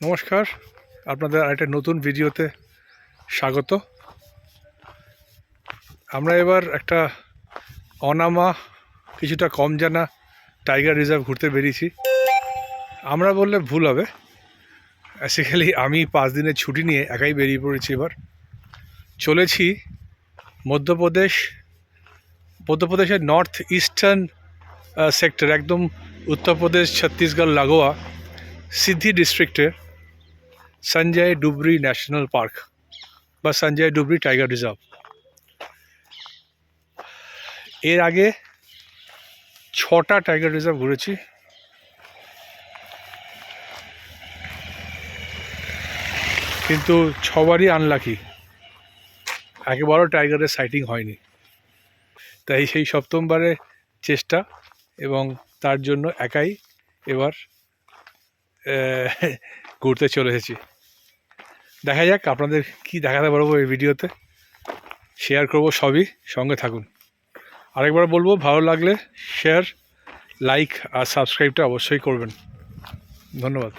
নমস্কার, আপনাদের আরেকটা নতুন ভিডিওতে স্বাগত। আমরা এবার একটা অনামা, কিছুটা কম জানা টাইগার রিজার্ভ ঘুরতে বেরিয়েছি। আমরা বললে ভুল হবে, বেসিক্যালি আমি 5 দিনের ছুটি নিয়ে একাই বেরিয়ে পড়েছি। এবার চলেছি মধ্যপ্রদেশের নর্থ ইস্টার্ন সেক্টর, একদম উত্তরপ্রদেশ ছত্তিশগড় লাগোয়া সিদ্ধি ডিস্ট্রিক্টের সঞ্জয় ডুবরি ন্যাশনাল পার্ক বা সঞ্জয় ডুবরি টাইগার রিজার্ভ। এর আগে 6টা টাইগার রিজার্ভ ঘুরেছি, কিন্তু 6বারই আনলাকি, একেবারও টাইগারের সাইটিং হয়নি। তাই সেই 7মবারে চেষ্টা, এবং তার জন্য একাই এবার ঘুরতে চলে এসেছি। দেখা যাক আপনাদের কি দেখাতে পারবো এই ভিডিওতে, শেয়ার করব সবই, সঙ্গে থাকুন। আরেকবার বলবো, ভালো লাগলে শেয়ার, লাইক আর সাবস্ক্রাইবটা অবশ্যই করবেন। ধন্যবাদ।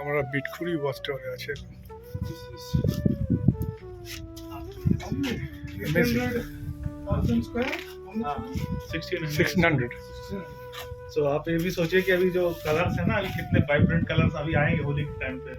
আমরা বিটখুরি ওয়াচ টাওয়ারে আছি এখন। 1600। तो आप ये भी सोचिए कि अभी जो कलर्स है ना, अभी कितने वाइब्रेंट कलर्स अभी आएंगे होली के टाइम पे।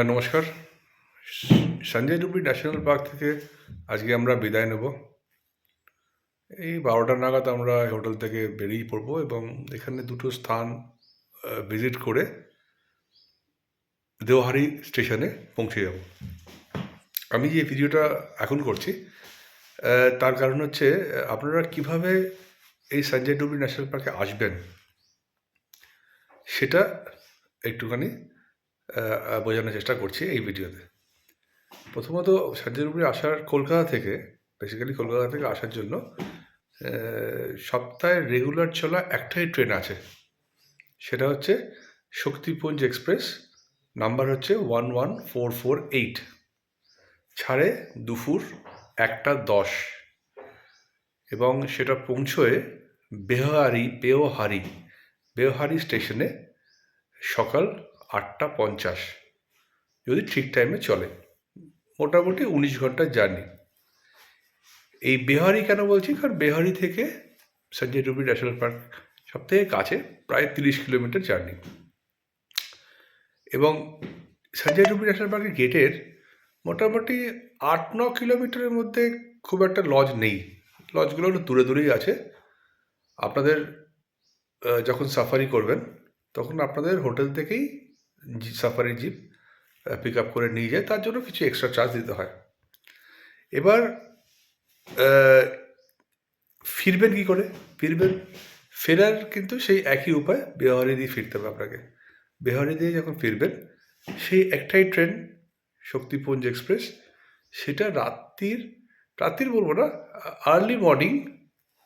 নমস্কার। সঞ্জয় ডুবরি ন্যাশনাল পার্ক থেকে আজকে আমরা বিদায় নেব। এই 12টা নাগাদ আমরা হোটেল থেকে বেরিয়ে পড়বো এবং এখানে দুটো স্থান ভিজিট করে দেওহারি স্টেশনে পৌঁছে যাব। আমি যে ভিডিওটা এখন করছি তার কারণ হচ্ছে আপনারা কিভাবে এই সঞ্জয় ডুবরি ন্যাশনাল পার্কে আসবেন সেটা একটুখানি বোঝানোর চেষ্টা করছি এই ভিডিওতে। প্রথমত সঞ্জয় ডুবরি আসার কলকাতা থেকে আসার জন্য সপ্তাহে রেগুলার চলা একটাই ট্রেন আছে, সেটা হচ্ছে শক্তিপুঞ্জ এক্সপ্রেস, নাম্বার হচ্ছে 11448, ছাড়ে দুপুর 1:10 এবং সেটা পৌঁছয় বেওহারি স্টেশনে সকাল 8:50, যদি ঠিক টাইমে চলে। মোটামুটি 19 ঘন্টার জার্নি। এই বেহারি কেন বলছি, কারণ বেহারি থেকে সঞ্জয় ডুবরি ন্যাশনাল পার্ক সব থেকে কাছে, প্রায় 30 কিলোমিটার জার্নি। এবং সঞ্জয় ডুবরি ন্যাশনাল পার্কের গেটের মোটামুটি 8-9 কিলোমিটারের মধ্যে খুব একটা লজ নেই। লজগুলো একটু দূরে দূরেই আছে। আপনাদের যখন সাফারি করবেন তখন আপনাদের হোটেল থেকেই সাফারি জিপ পিক আপ করে নিয়ে যায়, তার জন্য কিছু এক্সট্রা চার্জ দিতে হয়। এবার ফিরবেন কি করে? ফেরার কিন্তু সেই একই উপায়, বেহারি দিয়ে ফিরতে হবে আপনাকে। বেহারি দিয়ে যখন ফিরবেন, সেই একটাই ট্রেন শক্তিপুঞ্জ এক্সপ্রেস, সেটা রাত্রির বলবো না, আর্লি মর্নিং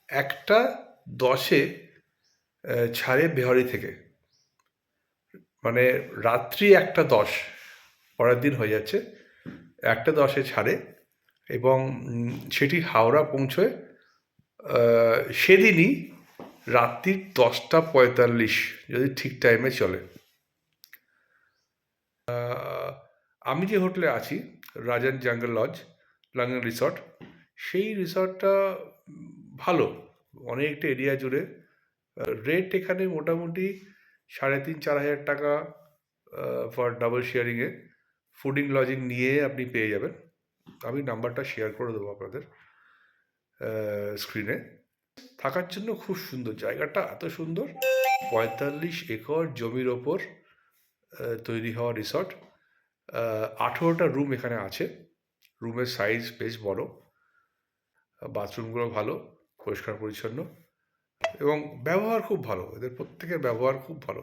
1:10 ছাড়ে বেহারি থেকে। মানে রাত্রি 1:10, পরের দিন হয়ে যাচ্ছে 1:10 ছাড়ে এবং সেটি হাওড়া পৌঁছয় সেদিনই রাত্রি 10:45, যদি ঠিক টাইমে চলে। আমি যে হোটেলে আছি, রাজন জঙ্গল লজ লাঙ্গল রিসর্ট, সেই রিসর্টটা ভালো, অনেকটা এরিয়া জুড়ে। রেট এখানে মোটামুটি 3,500-4 হাজার টাকা ফর ডাবল শেয়ারিংয়ে, ফুডিং লজিং নিয়ে আপনি পেয়ে যাবেন। আমি নাম্বারটা শেয়ার করে দেবো আপনাদের স্ক্রিনে। থাকার জন্য খুব সুন্দর জায়গাটা, এত সুন্দর। 45 একর জমির ওপর তৈরি হওয়া রিসর্ট। 18টা রুম এখানে আছে। রুমের সাইজ বেশ বড়, বাথরুমগুলো ভালো, পরিষ্কার পরিচ্ছন্ন এবং ব্যবহার খুব ভালো। এদের প্রত্যেকের ব্যবহার খুব ভালো,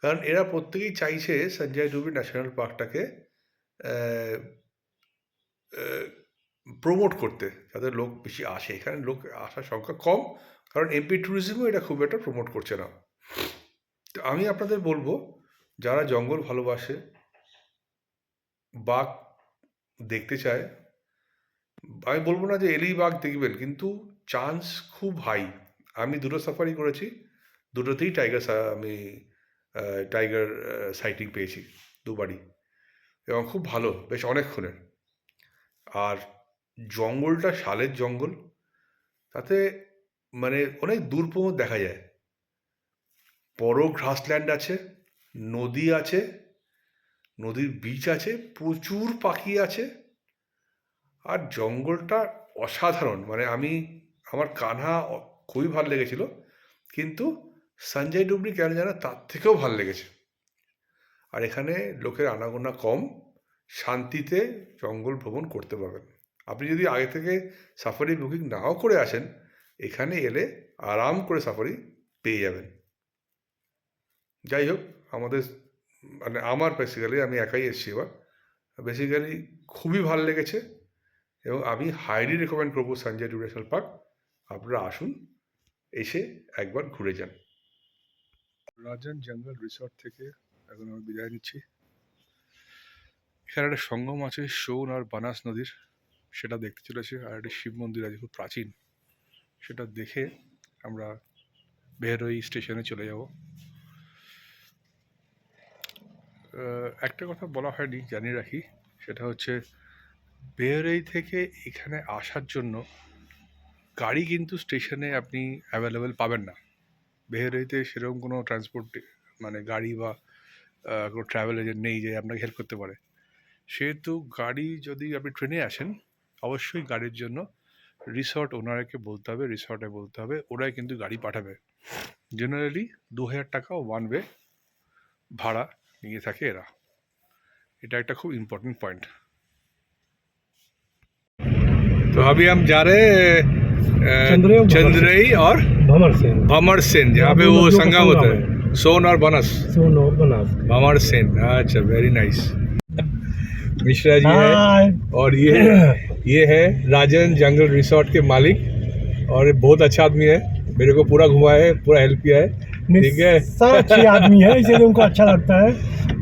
কারণ এরা প্রত্যেকেই চাইছে সঞ্জয় ডুবরি ন্যাশনাল পার্কটাকে প্রমোট করতে, যাদের লোক বেশি আসে। এখানে লোক আসার সংখ্যা কম, কারণ এমপি ট্যুরিজমও এটা খুব একটা প্রমোট করছে না। তো আমি আপনাদের বলবো, যারা জঙ্গল ভালোবাসে, বাঘ দেখতে চায়, আমি বলবো না যে এলেই বাঘ দেখবেন, কিন্তু চান্স খুব হাই। আমি দুটো সাফারি করেছি, দুটোতেই আমি টাইগার সাইটিং পেয়েছি, দুবারই, এবং খুব ভালো, বেশ অনেকক্ষণের। আর জঙ্গলটা শালের জঙ্গল, তাতে মানে অনেক দূর পর্যন্ত দেখা যায়। বড় গ্রাসল্যান্ড আছে, নদী আছে, নদীর বিচ আছে, প্রচুর পাখি আছে, আর জঙ্গলটা অসাধারণ। মানে আমার কানহা খুবই ভালো লেগেছিল, কিন্তু সঞ্জয় ডুবরি কেন জানো তার থেকেও ভালো লেগেছে। আর এখানে লোকের আনাগোনা কম, শান্তিতে জঙ্গল ভ্রমণ করতে পারবেন। আপনি যদি আগে থেকে সাফারি বুকিং নাও করে আসেন, এখানে এলে আরাম করে সাফারি পেয়ে যাবেন। যাই হোক, আমার বেসিক্যালি, আমি একাই এসেছি এবার, বেসিক্যালি খুবই ভালো লেগেছে এবং আমি হাইলি রেকমেন্ড করবো সঞ্জয় ডুবরি ন্যাশনাল পার্ক। আপনারা আসুন, এসে একবার ঘুরে যান। রাজন জঙ্গল রিসর্ট থেকে এখন আমি বিদায় নিচ্ছি। এখানে একটা সঙ্গম আছে সোন আর বানাস নদীর, সেটা দেখতে চলেছে। আর একটা শিব মন্দির আছে খুব প্রাচীন, সেটা দেখে আমরা বেহরই স্টেশনে চলে যাব। একটা কথা বলা হয়নি, জানিয়ে রাখি, সেটা হচ্ছে বেহরই থেকে এখানে আসার জন্য গাড়ি কিন্তু স্টেশনে আপনি অ্যাভেলেবেল পাবেন না। বেহরইতে সেরকম কোনো ট্রান্সপোর্ট, মানে গাড়ি বা কোনো ট্রাভেল এজেন্ট নেই যে আপনাকে হেল্প করতে পারে। সেহেতু গাড়ি যদি আপনি ট্রেনে আসেন অবশ্যই গাড়ির জন্য রিসর্ট ওনারকে বলতে হবে, রিসর্টে বলতে হবে, ওরাই কিন্তু গাড়ি পাঠাবে। জেনারেলি 2000 টাকা ওয়ান ওয়ে ভাড়া নিয়ে থাকে এরা। এটা একটা খুব इम्पोर्टेंट पॉइंट। तो अभी हम जा रहे हैं चंद्रई और भंवर सेन, जहाँ पे वो संगम होता है, सोन और बनस, भंवर सेन। अच्छा, वेरी नाइस। मिश्रा जी है और ये है राजन जंगल रिसोर्ट के मालिक, और ये बहुत अच्छा आदमी है, मेरे को पूरा घुमाया है, पूरा हेल्प किया है। ठीक है, सब अच्छे आदमी है, इसलिए उनको अच्छा लगता है।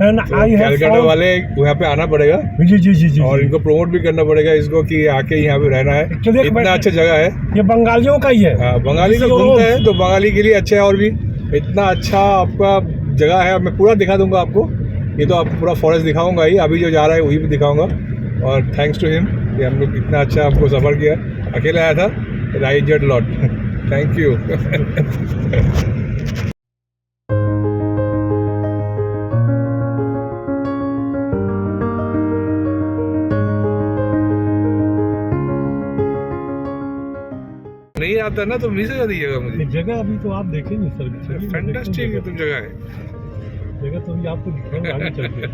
कैलकाटा वाले यहाँ पे आना पड़ेगा जी और इनको प्रमोट भी करना पड़ेगा इसको कि आके यहाँ पे रहना है। इतना अच्छा जगह है, ये बंगालियों का ही है। हाँ, बंगाली तो घूमते हैं तो बंगाली के लिए अच्छा है। और भी इतना अच्छा आपका जगह है, मैं पूरा दिखा दूंगा आपको। ये तो आप पूरा फॉरेस्ट दिखाऊंगा ही, अभी जो जा रहा है वही भी दिखाऊंगा। और थैंक्स टू हिम कि हम लोग इतना अच्छा आपको सफ़र किया। अकेले आया था, I enjoyed lot. Thank you. नहीं आता ना तो मिस हो जाती जगह मुझे। जगह अभी तो आप देखेंगे सर, फैंटास्टिक एकदम जगह है। जगह तो अभी आपको दिखाऊंगा आगे चल के।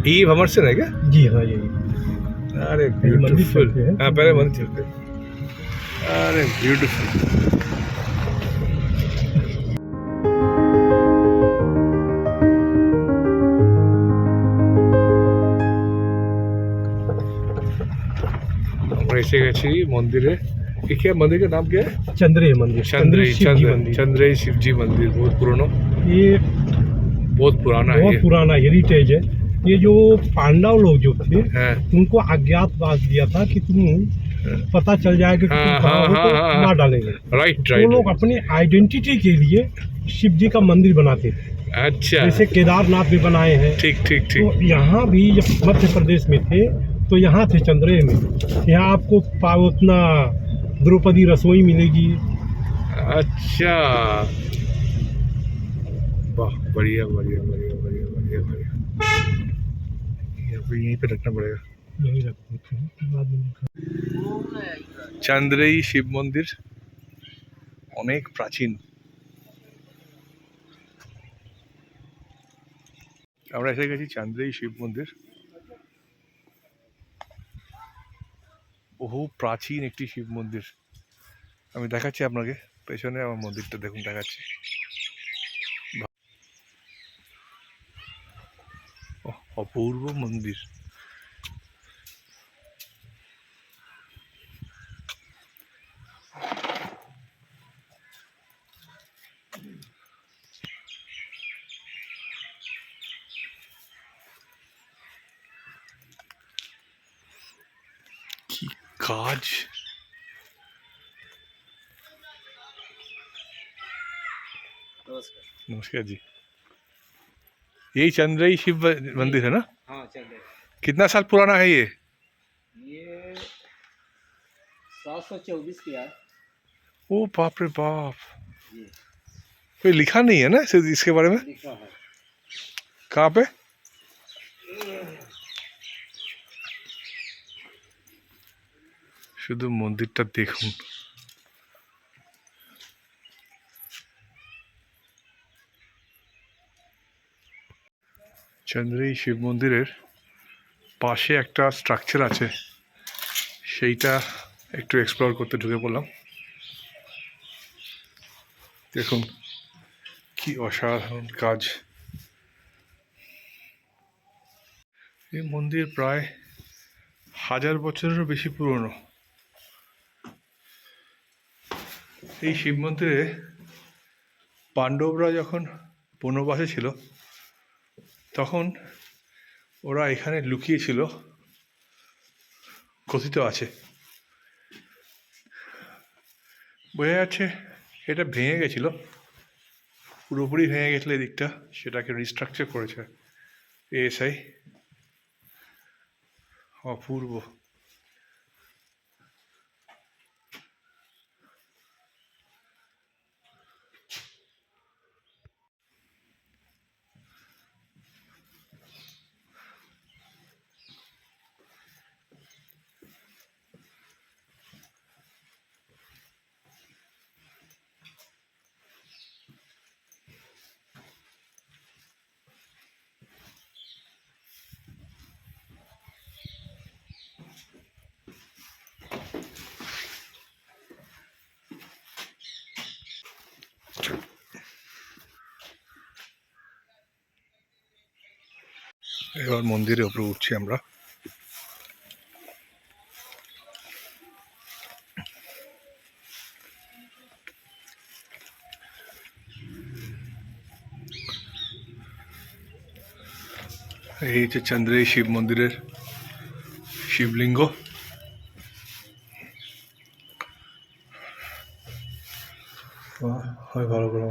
ये भंवर सेन है क्या? जी हाँ, यही अरे मंदिर ब्यूटीफुल। चलते हैं। हाँ, पहले मंदिर चलते हैं। अरे ब्यूटीफुल। আমরা এসে গেছি মন্দিরে। ये क्या मंदिर का नाम क्या है? चंद्रे मंदिर, चंद्रई शिव जी मंदिर। चंद्रई शिव जी मंदिर, बहुत पुराना, ये बहुत पुराना है बहुत ये। पुराना हेरिटेज है। ये जो पांडव लोग जो थे हाँ, उनको अज्ञातवास दिया था कि तुम पता चल जाएगा कि तुम हाँ, कहाँ हो तो हाँ, मार डालेंगे। राइट तो वो लोग राइट। अपनी आइडेंटिटी के लिए शिव जी का मंदिर बनाते थे, अच्छा, जैसे केदारनाथ भी बनाए हैं। ठीक ठीक तो ठीक। यहाँ भी जब मध्य प्रदेश में थे तो यहाँ थे चंद्रे में। यहाँ आपको उतना द्रौपदी रसोई मिलेगी। अच्छा, वाह, बढ़िया बढ़िया बढ़िया बढ़िया बढ़िया बढ़िया। यहीं पे रखना पड़ेगा। यही रखते थे बाद में लिखा। চন্দ্রেই শিব মন্দির অনেক প্রাচীন। আমরা এসে গেছি চন্দ্রেই শিব মন্দির। বহু প্রাচীন একটি শিব মন্দির। আমি দেখাচ্ছি আপনাকে, পেছনে আমার মন্দিরটা দেখুন দেখাচ্ছি। অপূর্ব মন্দির। কি কাজ! नमस्कार जी। यही चंद्रई शिव मंदिर है ना? हाँ चल रहे। कितना साल पुराना है ये? ये 724 की है ओ बाप रे बाप, ये कोई लिखा नहीं है ना इसके बारे में? लिखा है। कहाँ पे? শুধু মন্দিরটা দেখুন। চন্দ্রই শিব মন্দিরের পাশে একটা স্ট্রাকচার আছে, সেইটা একটু এক্সপ্লোর করতে ঢুকে পড়লাম। দেখুন কি অসাধারণ কাজ। এই মন্দির প্রায় 1000 বছরেরও বেশি পুরনো। এই শিব মন্দিরে পাণ্ডবরা যখন বনবাসে ছিল তখন ওরা এখানে লুকিয়েছিল কথিত আছে। বোঝা যাচ্ছে এটা ভেঙে গেছিল, পুরোপুরি ভেঙে গেছিল এদিকটা, সেটাকে রিস্ট্রাকচার করেছে এএসআই। অপূর্ব। এবার মন্দিরের উপরে উঠছি আমরা। এই হচ্ছে চন্দ্রই শিব মন্দিরের শিবলিঙ্গ। হয় ভালো করে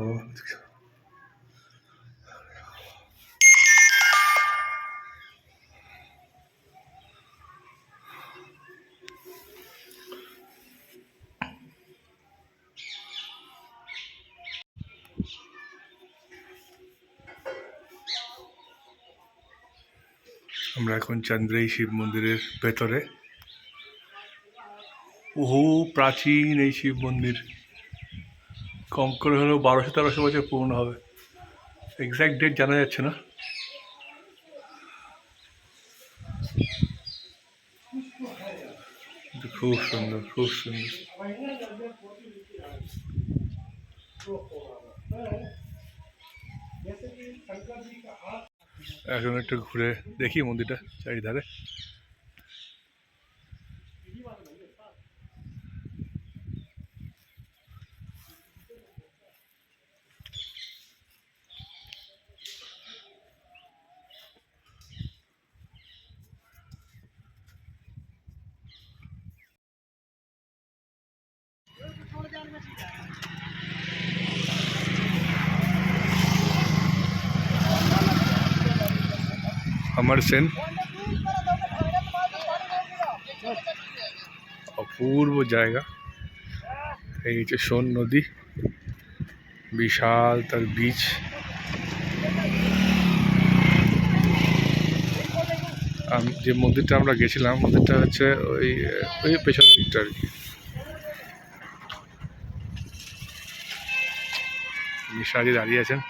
আমরা এখন চন্দ্রই শিব মন্দিরের ভেতরে। বহু প্রাচীন এই শিব মন্দির, কম করে হলেও 1200-1300 বছর পুরনো হবে, এক্স্যাক্ট ডেট জানা যাচ্ছে না। খুব সুন্দর, খুব সুন্দর। এখন একটু ঘুরে দেখি মন্দিরটা চারিধারে। अमर सेन, অপূর্ব জায়গা। এই হচ্ছে সোন নদী, বিশাল তার বীচ। যে মন্দিরটা আমরা গেছিলাম, মন্দিরটা হচ্ছে ওই ওই পেছন দিকটা আর কি। মিশ্রাজি দাঁড়িয়ে আছেন।